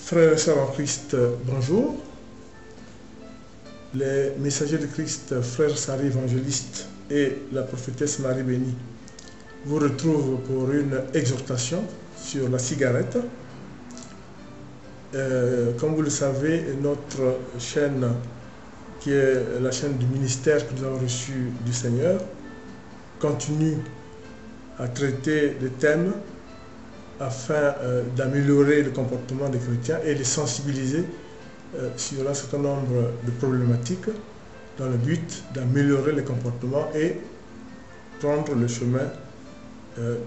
Frères et sœurs en Christ, bonjour. Les messagers de Christ, frère Sari évangéliste et la prophétesse Marie Bénie vous retrouvent pour une exhortation sur la cigarette. Comme vous le savez, notre chaîne, qui est la chaîne du ministère que nous avons reçu du Seigneur, continue à traiter des thèmes afin d'améliorer le comportement des chrétiens et les sensibiliser sur un certain nombre de problématiques dans le but d'améliorer les comportements et prendre le chemin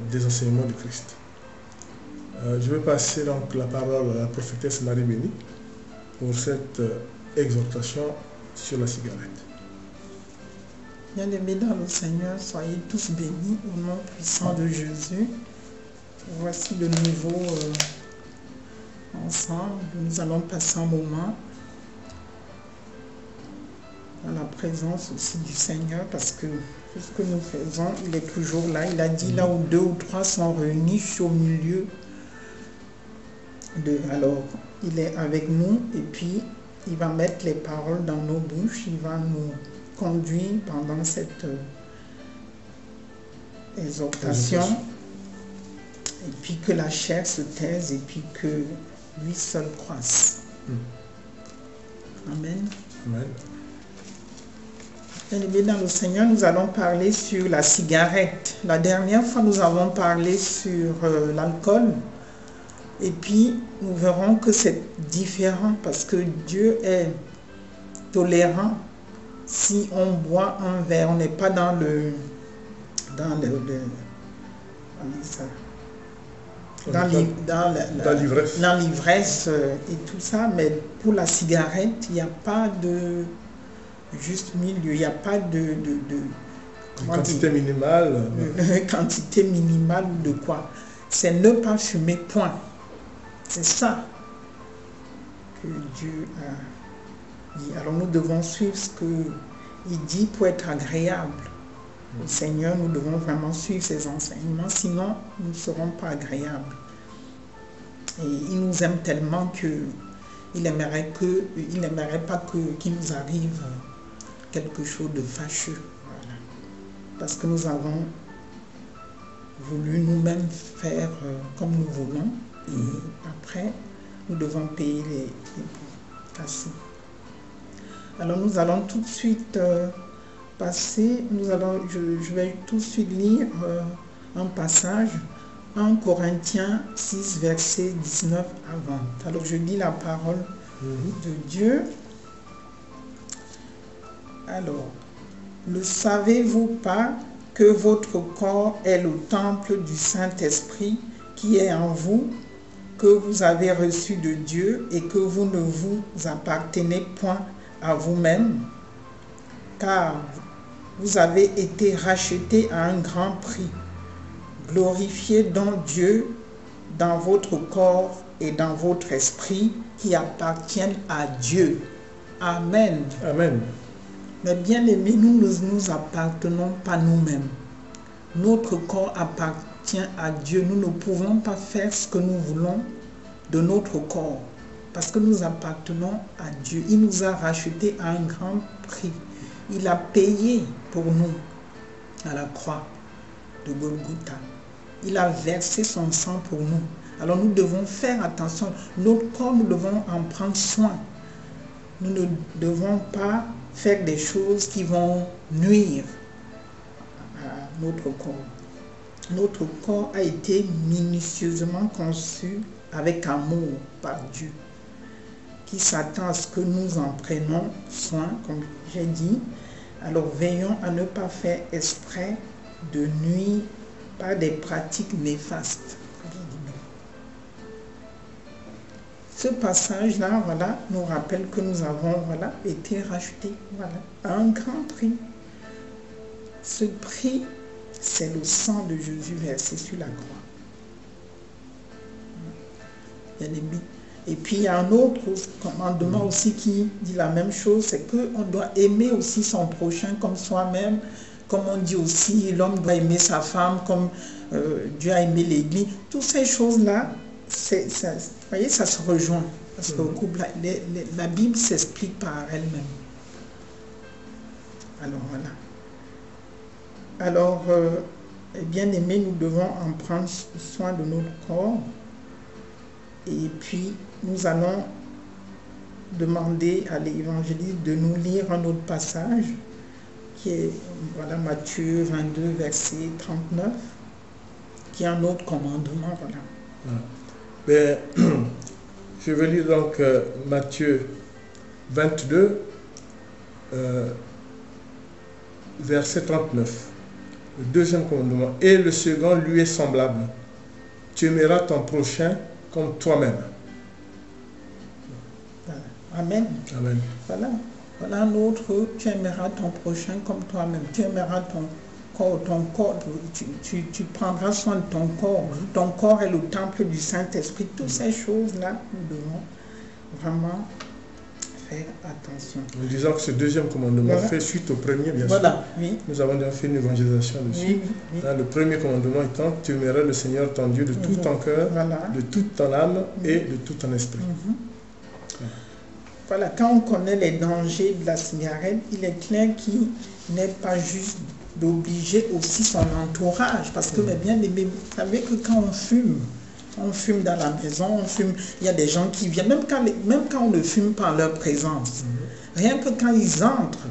des enseignements de Christ. Je vais passer donc la parole à la prophétesse Marie Bénie pour cette exhortation sur la cigarette. Bien-aimés dans le Seigneur, soyez tous bénis au nom puissant de Jésus. Voici de nouveau ensemble. Nous allons passer un moment dans la présence aussi du Seigneur, parce que tout ce que nous faisons, il est toujours là. Il a dit là où 2 ou 3 sont réunis, je suis au milieu de. Alors, il est avec nous et puis il va mettre les paroles dans nos bouches. Il va nous conduire pendant cette exhortation. Et puis que la chair se taise et puis que lui seul croisse. Amen. Amen. Bien-aimés dans le Seigneur, nous allons parler sur la cigarette. La dernière fois, nous avons parlé sur l'alcool. Et puis, nous verrons que c'est différent parce que Dieu est tolérant. Si on boit un verre, on n'est pas dans l'ivresse et tout ça, mais pour la cigarette, il n'y a pas de juste milieu, il n'y a pas de quantité minimale. Quantité minimale ou de quoi. C'est ne pas fumer, point. C'est ça que Dieu a dit. Alors nous devons suivre ce qu'il dit pour être agréable au Seigneur. Nous devons vraiment suivre ses enseignements, sinon nous ne serons pas agréables. Et il nous aime tellement qu'il n'aimerait pas qu'il nous arrive quelque chose de fâcheux. Voilà. Parce que nous avons voulu nous-mêmes faire comme nous voulons. Et après, nous devons payer les cassés. Alors nous allons tout de suite passer, je vais tout de suite lire un passage, 1 Corinthiens 6, verset 19 à 20. Alors je lis la parole de Dieu. Alors, ne savez-vous pas que votre corps est le temple du Saint-Esprit qui est en vous, que vous avez reçu de Dieu et que vous ne vous appartenez point à vous-même, car vous avez été rachetés à un grand prix. Glorifiez donc Dieu dans votre corps et dans votre esprit qui appartiennent à Dieu. Amen. Amen. Mais bien aimés, nous ne nous appartenons pas nous-mêmes. Notre corps appartient à Dieu. Nous ne pouvons pas faire ce que nous voulons de notre corps parce que nous appartenons à Dieu. Il nous a rachetés à un grand prix. Il a payé pour nous à la croix de Golgotha. Il a versé son sang pour nous. Alors nous devons faire attention. Notre corps, nous devons en prendre soin. Nous ne devons pas faire des choses qui vont nuire à notre corps. Notre corps a été minutieusement conçu avec amour par Dieu, qui s'attend à ce que nous en prenions soin, comme j'ai dit. Alors veillons à ne pas faire exprès de nuire par des pratiques néfastes. Ce passage-là, voilà, nous rappelle que nous avons, voilà, été rachetés, voilà, à un grand prix. Ce prix, c'est le sang de Jésus versé sur la croix. Et puis il y a un autre commandement aussi qui dit la même chose, c'est qu'on doit aimer aussi son prochain comme soi-même. Comme on dit aussi, l'homme doit aimer sa femme comme Dieu a aimé l'Église. Toutes ces choses-là, voyez, ça se rejoint. Parce que la Bible s'explique par elle-même. Alors voilà. Alors, bien aimé, nous devons en prendre soin de notre corps. Et puis, nous allons demander à l'évangéliste de nous lire un autre passage, qui est voilà, Matthieu 22, verset 39, qui est un autre commandement. Voilà. Ben, je vais lire donc Matthieu 22, verset 39. Le deuxième commandement. Et le second lui est semblable. Tu aimeras ton prochain comme toi-même. Voilà. Amen. Amen. Voilà. Voilà un autre. Tu aimeras ton prochain comme toi-même. Tu aimeras ton corps. Tu prendras soin de ton corps. Ton corps est le temple du Saint-Esprit. Toutes ces choses-là, nous devons vraiment faire attention. Nous disons que ce deuxième commandement fait suite au premier, bien sûr. Oui. Nous avons déjà fait une évangélisation dessus. Oui. Le premier commandement étant, tu aimeras le Seigneur ton Dieu de tout ton cœur, de toute ton âme et de tout ton esprit. Voilà, quand on connaît les dangers de la cigarette, il est clair qu'il n'est pas juste d'obliger aussi son entourage. Parce que, bien aimé, vous savez que quand on fume dans la maison, on fume, il y a des gens qui viennent, même quand on ne fume pas en leur présence, rien que quand ils entrent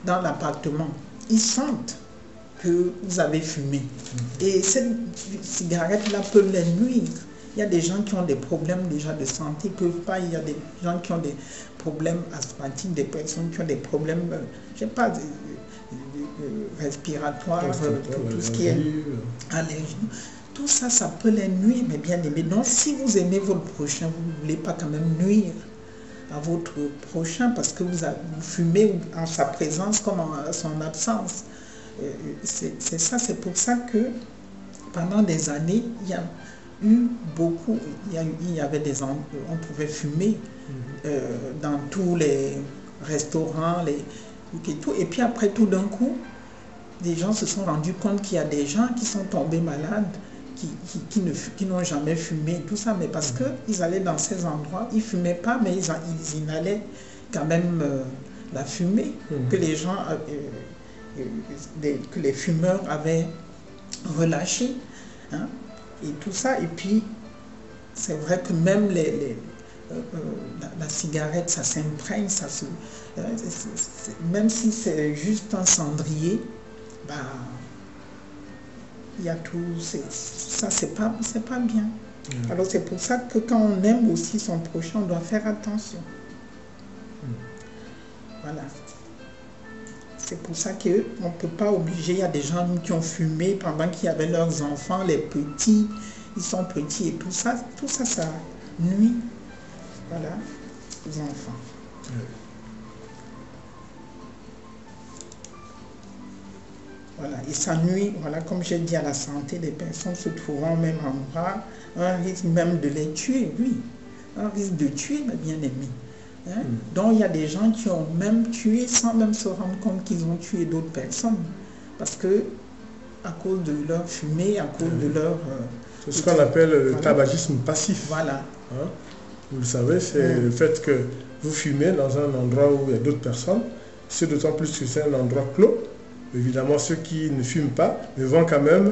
dans l'appartement, ils sentent que vous avez fumé. Et cette cigarette-là peut les nuire. Il y a des gens qui ont des problèmes déjà de santé, ils ne peuvent pas. Il y a des gens qui ont des problèmes asthmatiques, des personnes qui ont des problèmes, je ne sais pas, respiratoires, tout ce qui est allergie. Tout ça, ça peut les nuire, mais bien aimé. Donc, si vous aimez votre prochain, vous ne voulez pas quand même nuire à votre prochain parce que vous fumez en sa présence comme en son absence. C'est ça, c'est pour ça que pendant des années, il y a eu beaucoup, il y avait des endroits où on pouvait fumer dans tous les restaurants, et tout. Et puis après, tout d'un coup, les gens se sont rendus compte qu'il y a des gens qui sont tombés malades, qui n'ont jamais fumé, tout ça, mais parce qu'ils allaient dans ces endroits, ils ne fumaient pas, mais ils inhalaient quand même la fumée que les gens, que les fumeurs avaient relâchée. Hein, et tout ça, et puis c'est vrai que même la cigarette, ça s'imprègne, même si c'est juste un cendrier, il y a tout, ça c'est pas bien. Alors c'est pour ça que quand on aime aussi son prochain, on doit faire attention. Voilà. C'est pour ça qu'on ne peut pas obliger. Il y a des gens qui ont fumé pendant qu'il y avait leurs enfants, les petits, ils sont petits et tout ça, ça nuit, voilà, aux enfants. Voilà, et ça nuit, voilà, comme j'ai dit, à la santé des personnes se trouvant au même endroit, un risque même de les tuer, oui, un risque de tuer, mais bien aimé. Hein? Donc il y a des gens qui ont même tué sans même se rendre compte qu'ils ont tué d'autres personnes. Parce que, à cause de leur fumée, à cause de leur... c'est ce qu'on appelle le tabagisme passif. Voilà. Hein? Vous le savez, c'est le fait que vous fumez dans un endroit où il y a d'autres personnes. C'est d'autant plus que c'est un endroit clos. Évidemment, ceux qui ne fument pas vont quand même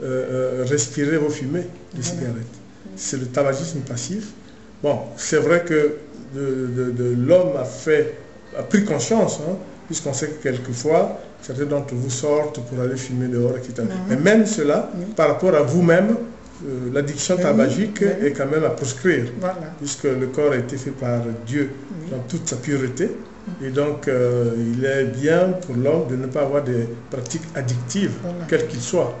respirer vos fumées de cigarettes. C'est le tabagisme passif. Bon, c'est vrai que l'homme a pris conscience, hein, puisqu'on sait que quelquefois, certains d'entre vous sortent pour aller fumer dehors, etc. Mais même cela, par rapport à vous-même, l'addiction tabagique est quand même à proscrire, puisque le corps a été fait par Dieu dans toute sa pureté. Et donc, il est bien pour l'homme de ne pas avoir des pratiques addictives, quelles qu'ils soient.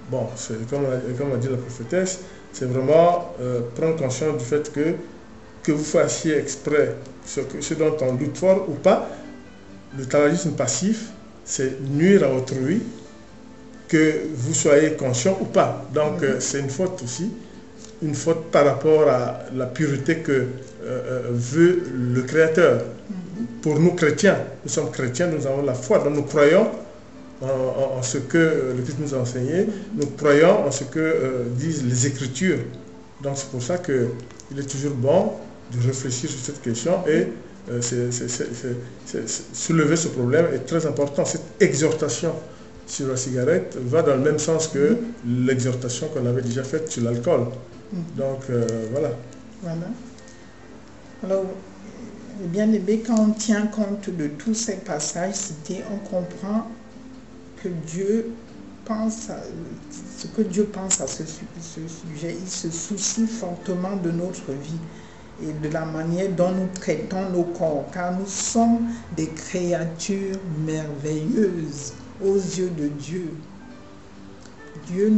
Bon, c'est comme a dit la prophétesse, c'est vraiment prendre conscience du fait que vous fassiez exprès ce dont on doute fort ou pas. Le tabagisme passif, c'est nuire à autrui, que vous soyez conscient ou pas. Donc, c'est une faute aussi, une faute par rapport à la pureté que veut le Créateur. Pour nous chrétiens, nous sommes chrétiens, nous avons la foi, donc nous croyons en ce que le Christ nous a enseigné, nous croyons en ce que disent les Écritures. Donc c'est pour ça qu'il est toujours bon de réfléchir sur cette question et soulever ce problème est très important. Cette exhortation sur la cigarette va dans le même sens que l'exhortation qu'on avait déjà faite sur l'alcool. Donc voilà. Voilà. Alors, bien aimé, quand on tient compte de tous ces passages cités, on comprend que Dieu pense à ce que Dieu pense à ce sujet. Il se soucie fortement de notre vie et de la manière dont nous traitons nos corps, car nous sommes des créatures merveilleuses aux yeux de Dieu. Dieu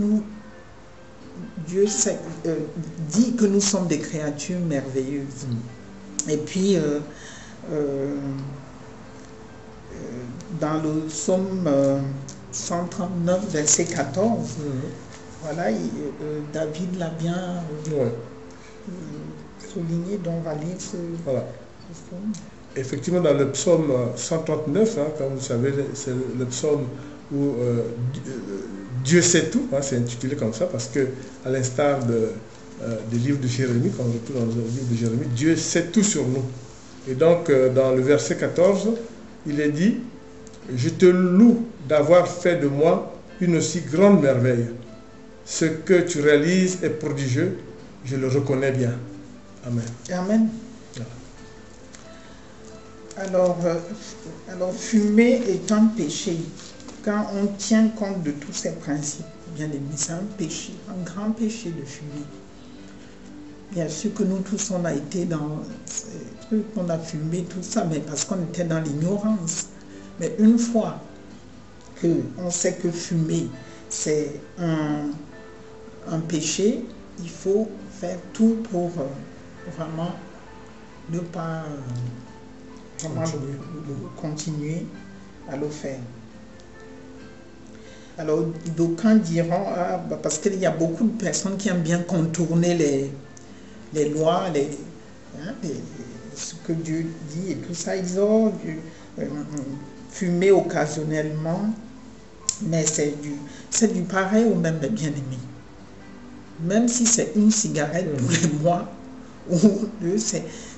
dit que nous sommes des créatures merveilleuses. Et puis, dans le psaume 139, verset 14, voilà, David l'a bien souligné, donc on va lire ce psaume. Effectivement, dans le psaume 139, comme vous savez, c'est le psaume où Dieu sait tout, c'est intitulé comme ça, parce que à l'instar des livres de Jérémie, quand on retrouve dans le livre de Jérémie, Dieu sait tout sur nous. Et donc, dans le verset 14, il est dit, « Je te loue d'avoir fait de moi une aussi grande merveille. Ce que tu réalises est prodigieux, je le reconnais bien. » Amen. Amen. Alors, fumer est un péché. Quand on tient compte de tous ces principes, bien aimé, c'est un péché, un grand péché de fumer. Bien sûr que nous tous, on a été dans ces trucs, on a fumé, tout ça, mais parce qu'on était dans l'ignorance. Mais une fois qu'on sait que fumer, c'est un péché, il faut faire tout pour vraiment ne pas continuer à le faire. Alors, d'aucuns diront, parce qu'il y a beaucoup de personnes qui aiment bien contourner les lois, ce que Dieu dit et tout ça, ils ont fumé occasionnellement, mais c'est du pareil au même, bien-aimé. Même si c'est une cigarette tous les mois, ou deux,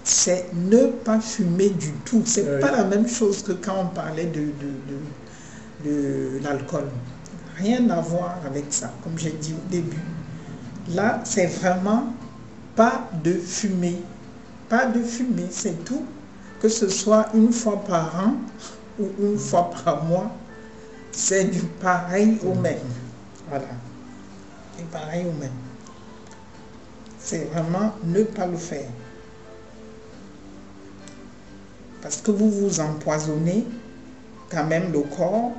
c'est ne pas fumer du tout. C'est pas la même chose que quand on parlait de l'alcool. Rien à voir avec ça, comme j'ai dit au début. Là, c'est vraiment pas de fumer. Pas de fumer, c'est tout. Que ce soit une fois par an ou une fois par mois, c'est du pareil au même. Voilà. C'est pareil au même. C'est vraiment ne pas le faire. Parce que vous vous empoisonnez quand même le corps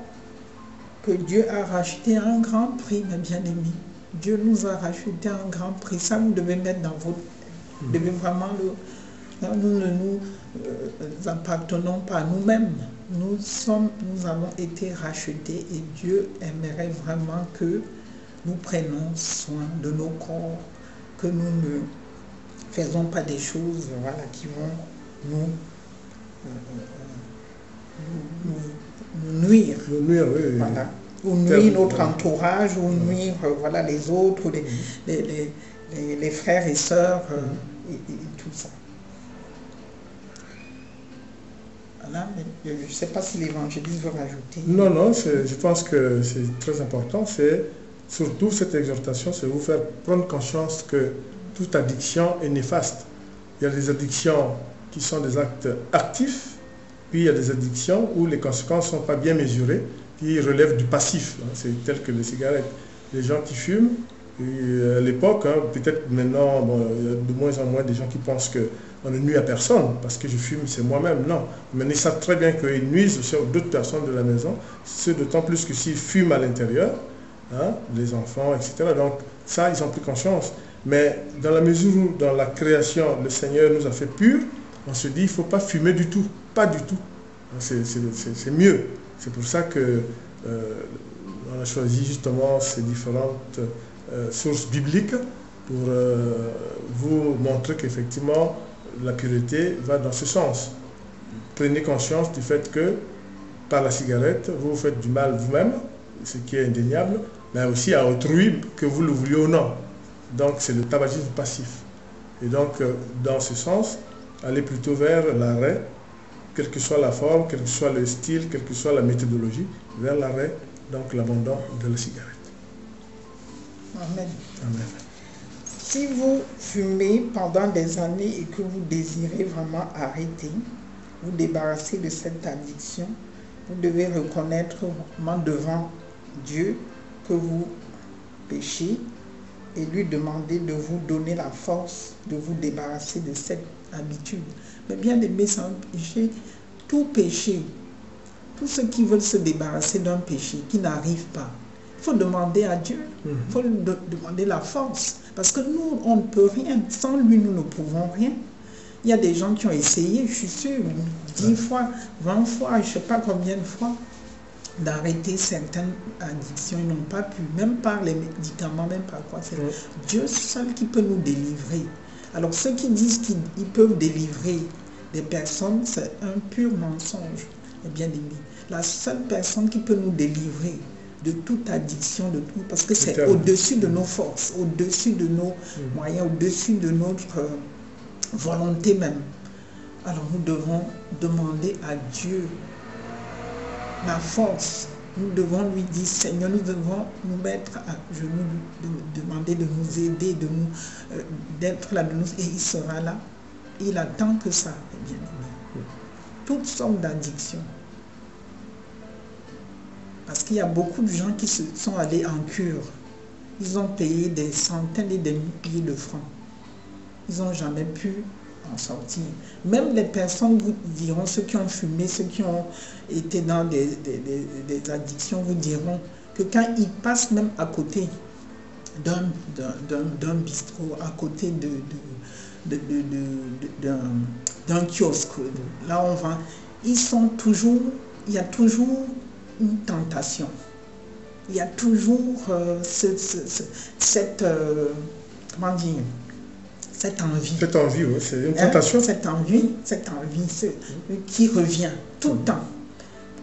que Dieu a racheté à un grand prix, mes bien-aimés. Dieu nous a racheté à un grand prix. Ça, vous devez mettre dans votre... Vous devez vraiment le... Nous ne nous appartenons pas à nous-mêmes. Nous avons été rachetés et Dieu aimerait vraiment que nous prenions soin de nos corps, que nous ne faisons pas des choses qui vont nous nuire. Voilà. Ou nuire notre entourage, ou nuire les autres, les frères et sœurs, et tout ça. Voilà, mais je ne sais pas si l'évangéliste veut rajouter. Non, je pense que c'est très important. C'est surtout cette exhortation, c'est vous faire prendre conscience que toute addiction est néfaste. Il y a des addictions qui sont des actes actifs, puis il y a des addictions où les conséquences ne sont pas bien mesurées, qui relèvent du passif. C'est tel que les cigarettes. Les gens qui fument, à l'époque, peut-être maintenant, il y a de moins en moins des gens qui pensent qu'on ne nuit à personne, parce que je fume, c'est moi-même. Non, mais ils savent très bien qu'ils nuisent sur d'autres personnes de la maison, c'est d'autant plus que s'ils fument à l'intérieur, les enfants, etc. Donc ça, ils ont pris conscience. Mais dans la mesure où, dans la création, le Seigneur nous a fait purs, on se dit, il ne faut pas fumer du tout, pas du tout. C'est mieux. C'est pour ça qu'on a choisi justement ces différentes sources bibliques pour vous montrer qu'effectivement, la pureté va dans ce sens. Prenez conscience du fait que, par la cigarette, vous faites du mal vous-même, ce qui est indéniable, mais aussi à autrui, que vous le vouliez ou non. Donc c'est le tabagisme passif. Et donc, dans ce sens, aller plutôt vers l'arrêt, quelle que soit la forme, quel que soit le style, quelle que soit la méthodologie, vers l'arrêt, donc l'abandon de la cigarette. Amen. Amen. Si vous fumez pendant des années et que vous désirez vraiment arrêter, vous débarrasser de cette addiction, vous devez reconnaître vraiment devant Dieu que vous péchez et lui demander de vous donner la force de vous débarrasser de cette habitude. Mais bien aimé, c'est un péché, tout péché, tous ceux qui veulent se débarrasser d'un péché qui n'arrive pas, il faut demander à Dieu, il faut demander la force. Parce que nous, on ne peut rien. Sans lui, nous ne pouvons rien. Il y a des gens qui ont essayé, je suis sûr, 10 fois, 20 fois, je ne sais pas combien de fois, d'arrêter certaines addictions. Ils n'ont pas pu, même par les médicaments, même par quoi. C'est Dieu seul qui peut nous délivrer. Alors ceux qui disent qu'ils peuvent délivrer des personnes, c'est un pur mensonge. Et bien aimé, la seule personne qui peut nous délivrer de toute addiction, de tout, parce que c'est au-dessus de nos forces, au-dessus de nos moyens, au-dessus de notre volonté même. Alors nous devons demander à Dieu la force. Nous devons lui dire, Seigneur, nous devons nous mettre à genoux, demander de nous aider, d'être là, et il sera là. Il attend que ça, bien aimé. Toutes sortes d'addictions. Parce qu'il y a beaucoup de gens qui se sont allés en cure. Ils ont payé des centaines et des milliers de francs. Ils n'ont jamais pu en sortir. Même les personnes, vous diront, ceux qui ont fumé, ceux qui ont été dans des addictions, vous diront que quand ils passent même à côté d'un bistrot, à côté d'un kiosque, là on va, ils sont toujours, il y a toujours une tentation. Il y a toujours cette comment dire, cette envie. Cette envie, oui, c'est une tentation. Cette envie qui revient tout le temps.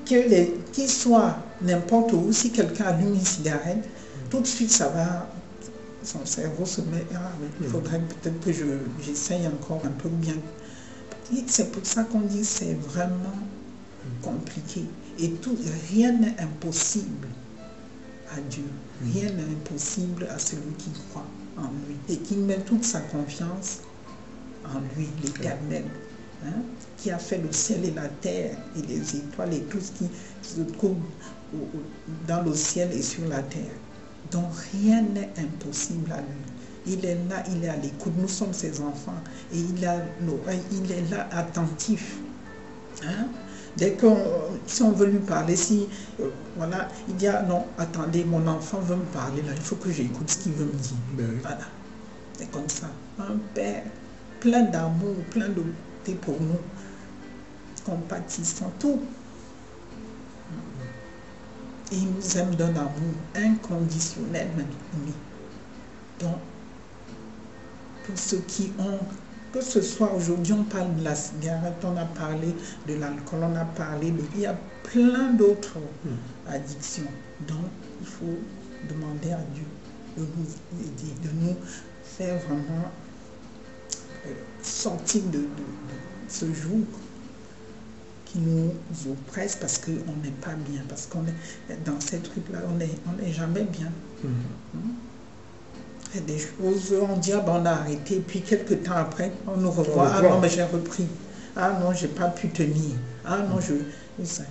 Qu'il soit n'importe où, si quelqu'un allume une cigarette, tout de suite ça va, son cerveau se met, il faudrait peut-être que j'essaye encore un peu bien. C'est pour ça qu'on dit que c'est vraiment compliqué. Et rien n'est impossible à Dieu. Rien n'est impossible à celui qui croit en lui et qui met toute sa confiance en lui, l'Éternel, qui a fait le ciel et la terre et les étoiles et tout ce qui se trouve dans le ciel et sur la terre. Donc rien n'est impossible à lui. Il est là, il est à l'écoute. Nous sommes ses enfants et il a l'oreille, il est là attentif. Dès si on veut lui parler, voilà, il dit non, attendez, mon enfant veut me parler là, il faut que j'écoute ce qu'il veut me dire. Voilà, c'est comme ça. Un père plein d'amour, plein de beauté pour nous, compatissant, tout. Et il nous aime d'un amour inconditionnel, même. Donc, pour ceux qui ont, que ce soit aujourd'hui, on parle de la cigarette, on a parlé de l'alcool, on a parlé de... Il y a plein d'autres addictions. Donc, il faut demander à Dieu de nous aider, de nous faire vraiment sortir de ce joug qui nous oppresse parce qu'on n'est pas bien, parce qu'on est dans ces trucs-là, on n'est jamais bien. Il y a des choses, on dit, on a arrêté, puis quelques temps après, on nous revoit, non, mais j'ai repris. Ah non, j'ai pas pu tenir. Ah non,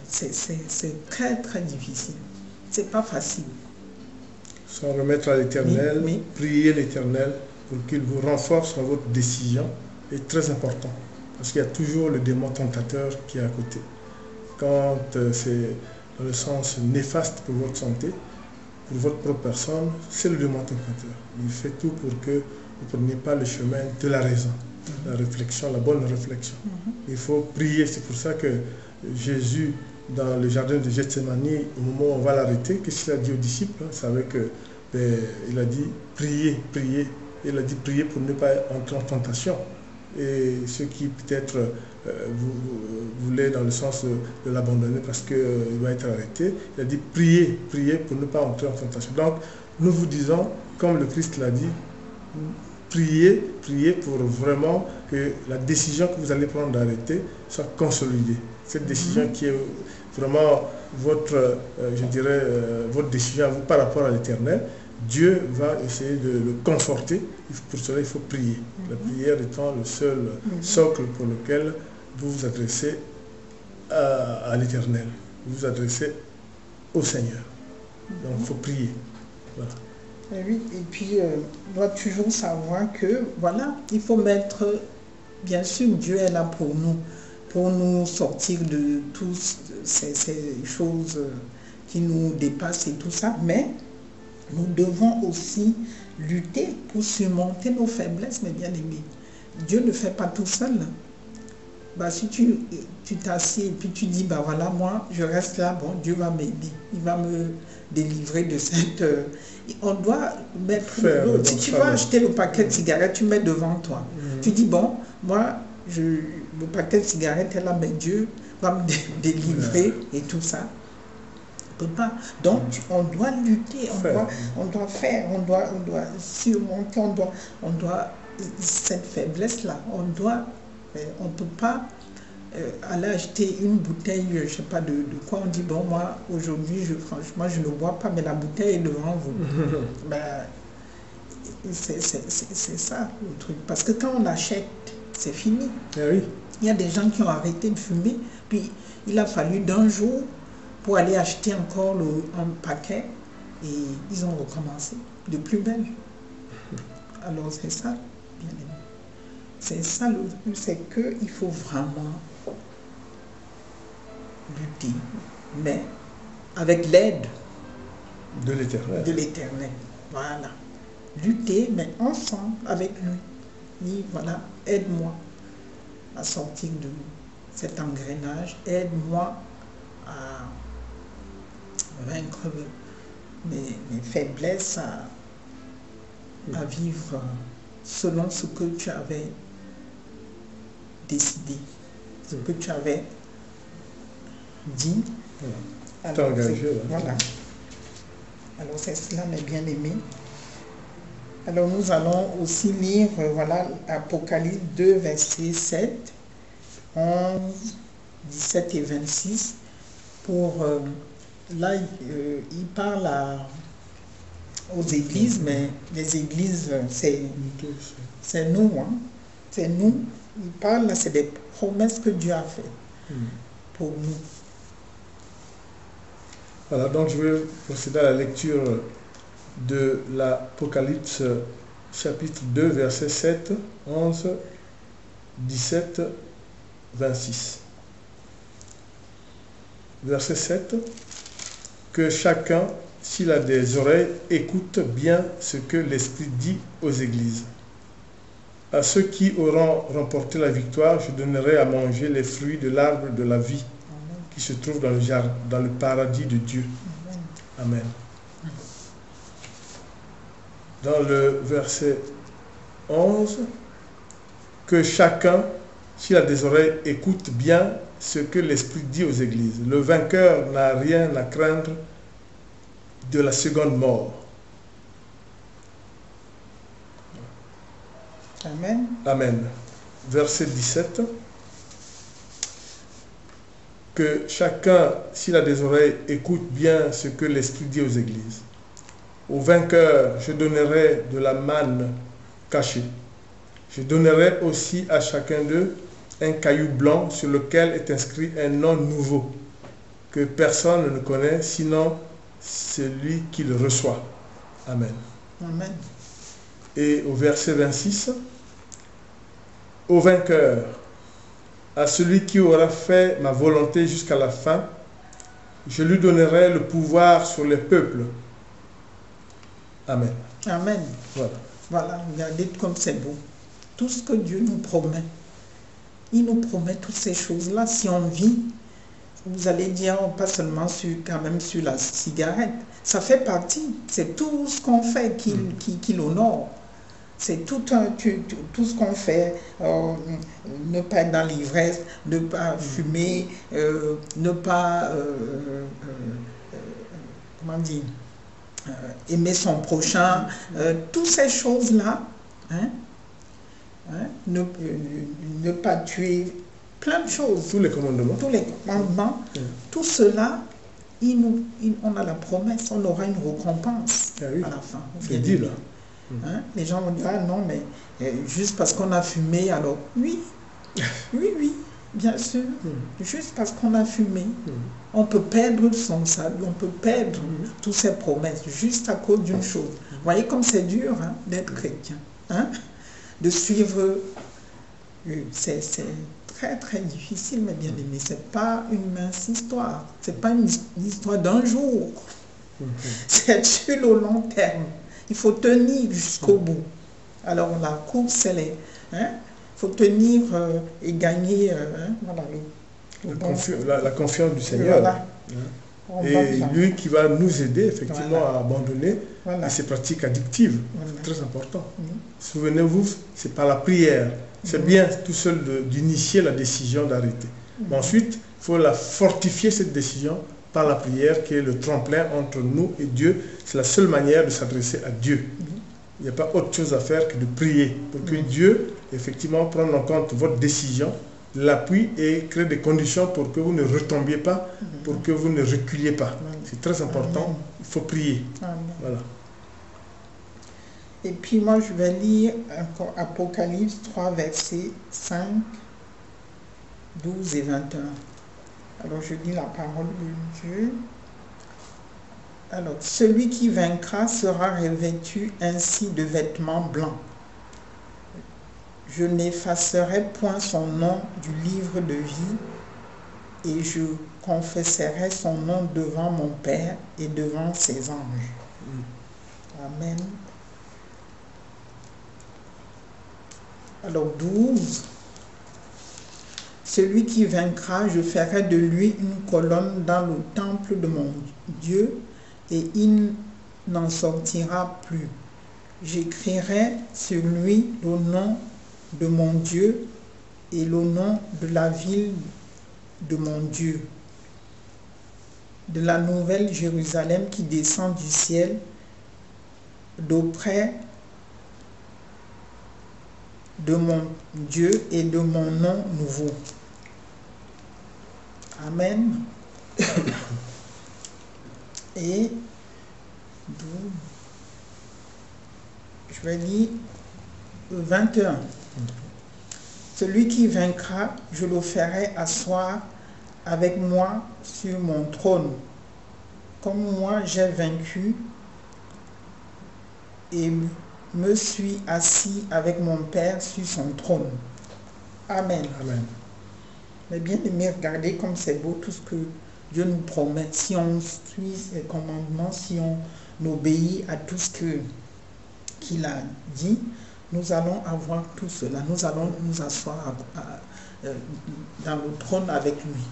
c'est très, très difficile. C'est pas facile. S'en remettre à l'Éternel, prier l'Éternel pour qu'il vous renforce dans votre décision est très important. Parce qu'il y a toujours le démon tentateur qui est à côté. Quand c'est dans le sens néfaste pour votre santé, pour votre propre personne, c'est le démon tentateur. Il fait tout pour que vous ne preniez pas le chemin de la raison, la réflexion, la bonne réflexion. Il faut prier. C'est pour ça que Jésus, dans le jardin de Gethsémani, au moment où on va l'arrêter, qu'est-ce qu'il a dit aux disciples? Vous savez qu'il a dit priez, priez. Il a dit priez pour ne pas entrer en tentation. Et ceux qui peut-être voulaient dans le sens de l'abandonner parce qu'il va être arrêté, il a dit priez, priez pour ne pas entrer en tentation. Donc nous vous disons, comme le Christ l'a dit, priez pour vraiment que la décision que vous allez prendre d'arrêter soit consolidée. Cette décision qui est vraiment votre, je dirais, votre décision à vous par rapport à l'Éternel, Dieu va essayer de le conforter. Pour cela, il faut prier. La prière étant le seul socle pour lequel vous vous adressez à l'Éternel. Vous vous adressez au Seigneur. Donc, il faut prier. Voilà. Et oui, et puis, on doit toujours savoir que, voilà, il faut mettre, bien sûr, Dieu est là pour nous sortir de toutes ces choses qui nous dépassent et tout ça, mais nous devons aussi lutter pour surmonter nos faiblesses, mes bien-aimés. Dieu ne fait pas tout seul. Bah, si tu t'assieds et puis tu dis, bah voilà, moi, je reste là, bon, Dieu va m'aider. Il va me délivrer de cette... on doit mettre... si tu vas acheter le paquet de cigarettes, tu mets devant toi. Tu dis, bon, moi, le paquet de cigarettes est là, mais Dieu va me délivrer et tout ça. On peut pas. Donc, on doit lutter, on doit faire, on doit surmonter, on doit cette faiblesse-là, on ne peut pas aller acheter une bouteille, je ne sais pas de quoi, on dit, bon, moi, aujourd'hui, franchement, je ne bois pas, mais la bouteille est devant vous. Ben, c'est ça, le truc. Parce que quand on achète, c'est fini. Oui. Il y a des gens qui ont arrêté de fumer, puis il a fallu d'un jour pour aller acheter encore un paquet, et ils ont recommencé de plus belle. Alors, c'est ça, bien aimé. C'est ça, c'est qu'il faut vraiment lutter, mais avec l'aide de l'Éternel. De l'Éternel. Voilà. Lutter, mais ensemble, avec lui. Dit, voilà, aide-moi à sortir de cet engrenage, aide-moi à vaincre mes faiblesses, à vivre selon ce que tu avais décidé, ce que tu avais dit. Alors, voilà. Alors c'est cela, mes bien-aimés. Alors nous allons aussi lire, voilà, Apocalypse 2, versets 7, 11, 17 et 26. Là, il parle aux églises, mais les églises, c'est nous, hein. C'est nous. Il parle, là, c'est des promesses que Dieu a faites pour nous. Voilà, donc je vais procéder à la lecture de l'Apocalypse chapitre 2, versets 7, 11, 17, 26. Verset 7. Que chacun, s'il a des oreilles, écoute bien ce que l'Esprit dit aux églises. À ceux qui auront remporté la victoire, je donnerai à manger les fruits de l'arbre de la vie qui se trouve dans le jardin, dans le paradis de Dieu. Amen. Dans le verset 11, que chacun, s'il a des oreilles, écoute bien ce que l'Esprit dit aux églises. Le vainqueur n'a rien à craindre de la seconde mort. Amen. Amen. Verset 17. Que chacun, s'il a des oreilles, écoute bien ce que l'Esprit dit aux églises. Au vainqueur, je donnerai de la manne cachée. Je donnerai aussi à chacun d'eux un caillou blanc sur lequel est inscrit un nom nouveau, que personne ne connaît, sinon celui qui le reçoit. Amen. Amen. Et au verset 26, au vainqueur, à celui qui aura fait ma volonté jusqu'à la fin, je lui donnerai le pouvoir sur les peuples. Amen. Amen. Voilà. Voilà, regardez comme c'est beau. Tout ce que Dieu nous promet, il nous promet toutes ces choses-là. Si on vit, vous allez dire, pas seulement quand même sur la cigarette, ça fait partie, c'est tout ce qu'on fait qui l'honore. C'est tout ce qu'on fait, ne pas être dans l'ivresse, ne pas fumer, ne pas, comment dire, aimer son prochain. Toutes ces choses-là, Hein? Ne pas tuer, plein de choses. Tous les commandements. Tous les commandements. Tout cela, on a la promesse, on aura une récompense oui. à la fin. C'est dit là. Hein? Les gens vont dire, ah non, mais juste parce qu'on a fumé, alors oui, oui, bien sûr. Juste parce qu'on a fumé, on peut perdre son salut, on peut perdre toutes ses promesses, juste à cause d'une chose. Vous voyez comme c'est dur hein, d'être chrétien, hein? De suivre, c'est très très difficile, mais bien aimé, c'est pas une mince histoire, c'est pas une histoire d'un jour, c'est sur le long terme. Il faut tenir jusqu'au bout. Alors la course, elle est, hein, faut tenir et gagner, voilà, la confiance du Seigneur. Voilà. Et lui qui va nous aider effectivement à abandonner ces pratiques addictives. C'est très important. Souvenez-vous, c'est par la prière. C'est bien tout seul d'initier la décision d'arrêter. Mais ensuite, il faut la fortifier cette décision par la prière qui est le tremplin entre nous et Dieu. C'est la seule manière de s'adresser à Dieu. Il n'y a pas autre chose à faire que de prier pour que Dieu, effectivement, prenne en compte votre décision, l'appuie et crée des conditions pour que vous ne retombiez pas, pour que vous ne reculiez pas. C'est très important. Il faut prier. Voilà. Et puis moi, je vais lire encore Apocalypse 3, versets 5, 12 et 21. Alors, je lis la parole de Dieu. Alors, celui qui vaincra sera revêtu ainsi de vêtements blancs. Je n'effacerai point son nom du livre de vie et je confesserai son nom devant mon Père et devant ses anges. Amen. Alors 12. Celui qui vaincra, je ferai de lui une colonne dans le temple de mon Dieu et il n'en sortira plus. J'écrirai sur lui le nom de mon Dieu et le nom de la ville de mon Dieu, de la nouvelle Jérusalem qui descend du ciel d'auprès de mon Dieu et de mon nom nouveau. Amen. Et je vais lire le 21. Celui qui vaincra, je le ferai asseoir avec moi sur mon trône, comme moi j'ai vaincu et me suis assis avec mon Père sur son trône. Amen. Amen. Mais bien aimé, regardez comme c'est beau tout ce que Dieu nous promet. Si on suit ses commandements, si on obéit à tout ce qu'il a dit, nous allons avoir tout cela. Nous allons nous asseoir dans le trône avec lui.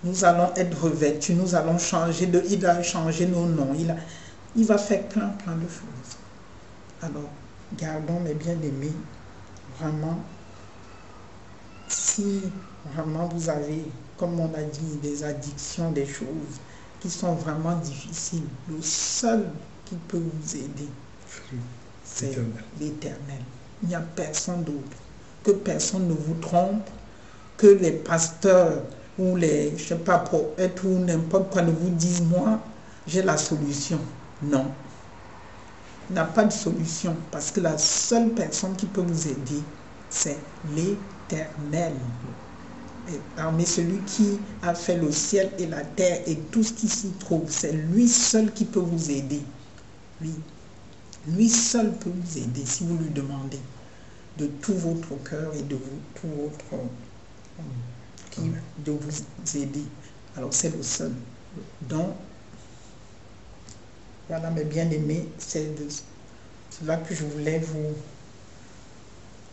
Nous allons être revêtus, nous allons changer il a changé nos noms. Il va faire plein de choses. Alors, gardons mes bien-aimés, vraiment, si vraiment vous avez, comme on a dit, des addictions, des choses qui sont vraiment difficiles, le seul qui peut vous aider, c'est l'Éternel. Il n'y a personne d'autre. Que personne ne vous trompe, que les pasteurs ou les, je sais pas, poètes ou n'importe quoi ne vous disent, moi, j'ai la solution. Non. Il n'y a pas de solution parce que la seule personne qui peut vous aider, c'est l'Éternel. Mais celui qui a fait le ciel et la terre et tout ce qui s'y trouve, c'est lui seul qui peut vous aider. Lui seul peut vous aider si vous lui demandez de tout votre cœur et de tout votre de vous aider. Alors c'est le seul. Donc, voilà mes bien-aimés, c'est de cela que je voulais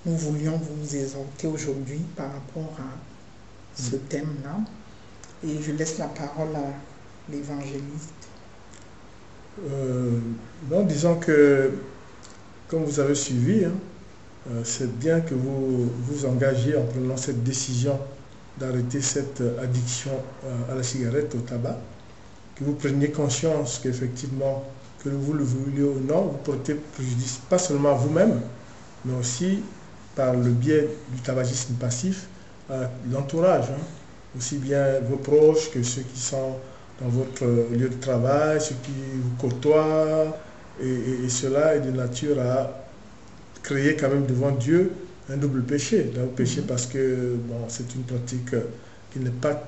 nous voulions vous exhorter aujourd'hui par rapport à ce thème-là. Et je laisse la parole à l'évangéliste. Non, disons que, comme vous avez suivi, c'est bien que vous vous engagez en prenant cette décision d'arrêter cette addiction à la cigarette, au tabac, que vous preniez conscience qu'effectivement, que vous le vouliez ou non, vous portez préjudice pas seulement à vous-même, mais aussi par le biais du tabagisme passif, à l'entourage, hein. Aussi bien vos proches que ceux qui sont dans votre lieu de travail, ceux qui vous côtoient, et cela est de nature à créer quand même devant Dieu un double péché. Un péché parce que bon, c'est une pratique qui n'est pas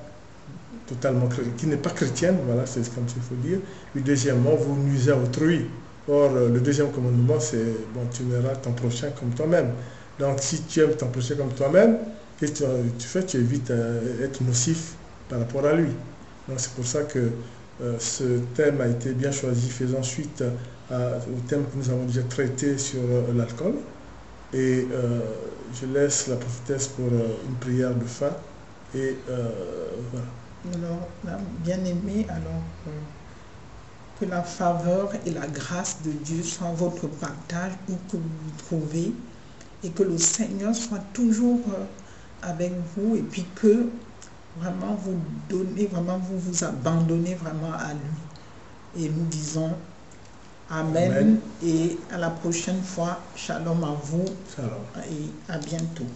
totalement, qui n'est pas chrétienne, voilà, c'est comme il faut dire. Et deuxièmement, vous nuisez à autrui. Or, le deuxième commandement, c'est bon, tu aimeras ton prochain comme toi-même. Donc, si tu aimes ton prochain comme toi-même, qu'est-ce que tu fais? Tu évites d'être nocif par rapport à lui. Donc, c'est pour ça que ce thème a été bien choisi, faisant suite au thème que nous avons déjà traité sur l'alcool. Et je laisse la prophétesse pour une prière de fin. Et voilà. Alors, bien-aimé, alors que la faveur et la grâce de Dieu soient votre partage où que vous vous trouvez, et que le Seigneur soit toujours avec vous, et puis que vraiment vous donnez, vraiment vous vous abandonnez vraiment à lui. Et nous disons Amen. Amen. Et à la prochaine fois. Shalom à vous. Shalom. Et à bientôt.